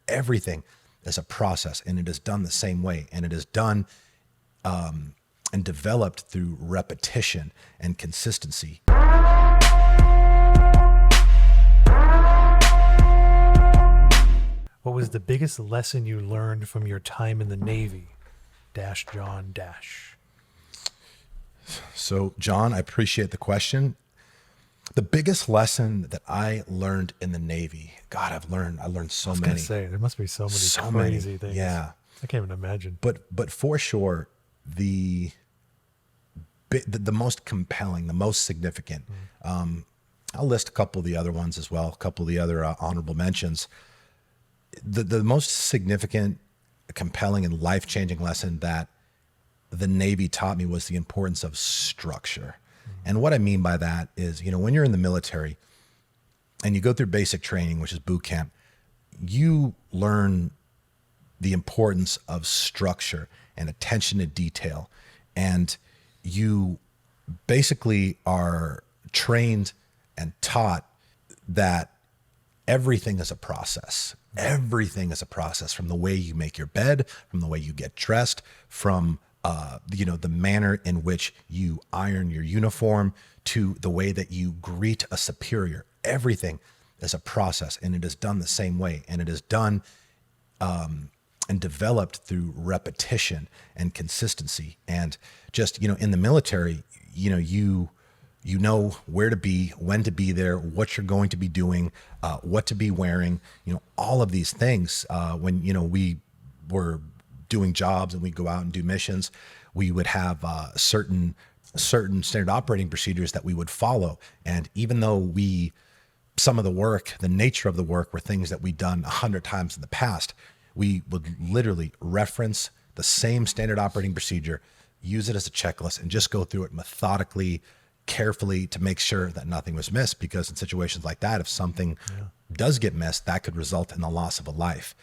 Everything is a process, and it is done the same way, and it is done and developed through repetition and consistency. What was the biggest lesson you learned from your time in the Navy? John. So, John, I appreciate the question. The biggest lesson that I learned in the Navy, God, I learned so I was many. gonna say there must be so many crazy things. Yeah, I can't even imagine. but for sure, the most compelling, the most significant. I'll list a couple of the other ones as well, a couple of the other honorable mentions. The most significant, compelling, and life-changing lesson that the Navy taught me was the importance of structure. And what I mean by that is, when you're in the military and you go through basic training, which is boot camp, you learn the importance of structure and attention to detail. And you basically are trained and taught that everything is a process. Everything is a process, from the way you make your bed, from the way you get dressed, from the manner in which you iron your uniform, to the way that you greet a superior. Everything is a process, and it is done the same way, and it is done and developed through repetition and consistency. And just, in the military, you know where to be, when to be there, what you're going to be doing, what to be wearing, all of these things. When, we were doing jobs and we go out and do missions, we would have certain standard operating procedures that we would follow. And even though some of the work, the nature of the work, were things that we'd done 100 times in the past, we would literally reference the same standard operating procedure, use it as a checklist, and just go through it methodically, carefully, to make sure that nothing was missed. Because in situations like that, if something does get missed, that could result in the loss of a life.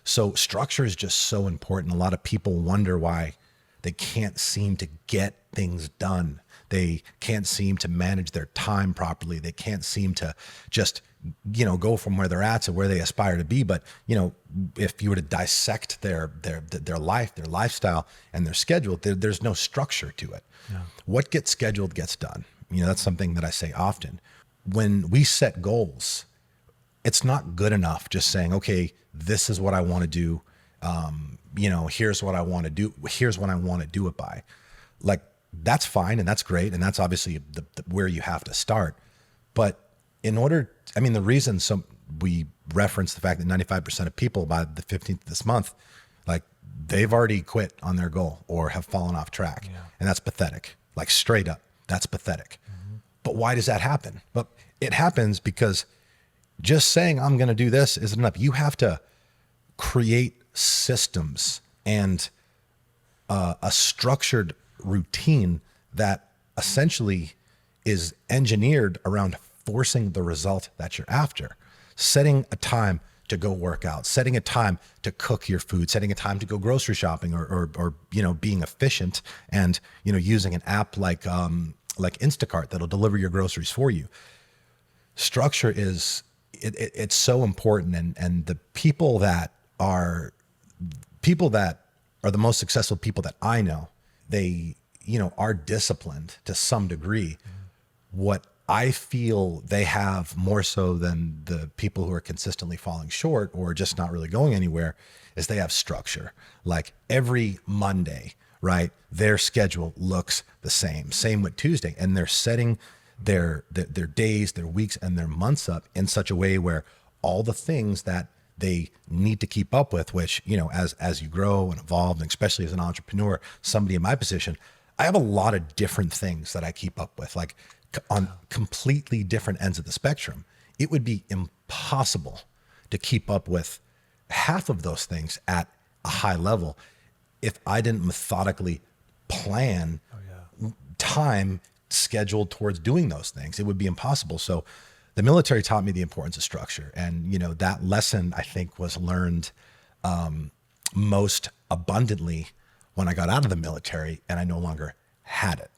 So structure is just so important. A lot of people wonder why they can't seem to get things done. They can't seem to manage their time properly. They can't seem to just, go from where they're at to where they aspire to be. But, if you were to dissect their life, their lifestyle, and their schedule, there's no structure to it. Yeah. What gets scheduled gets done. That's something that I say often. When we set goals, it's not good enough just saying, okay, this is what I want to do. Here's what I want to do. Here's when I want to do it by. Like, that's fine. And that's great. And that's obviously where you have to start. But the reason we reference the fact that 95% of people by the 15th of this month, like, they've already quit on their goal or have fallen off track. Yeah. And that's pathetic. Like, straight up, that's pathetic. Mm-hmm. But why does that happen? But it happens because just saying I'm going to do this isn't enough. You have to create systems and a structured routine that essentially is engineered around forcing the result that you're after. Setting a time to go work out, setting a time to cook your food, setting a time to go grocery shopping, or being efficient and using an app like Instacart that'll deliver your groceries for you. Structure is it's so important, and the people that are the most successful people that I know, they are disciplined to some degree. What I feel they have more so than the people who are consistently falling short or just not really going anywhere is they have structure. Like, every Monday, right, their schedule looks the same. Same with Tuesday, and they're setting their days, their weeks, and their months up in such a way where all the things that they need to keep up with, which, as you grow and evolve, and especially as an entrepreneur, somebody in my position, I have a lot of different things that I keep up with, like on completely different ends of the spectrum. It would be impossible to keep up with half of those things at a high level if I didn't methodically plan time scheduled towards doing those things. It would be impossible. So the military taught me the importance of structure. And, that lesson, I think, was learned most abundantly when I got out of the military and I no longer had it.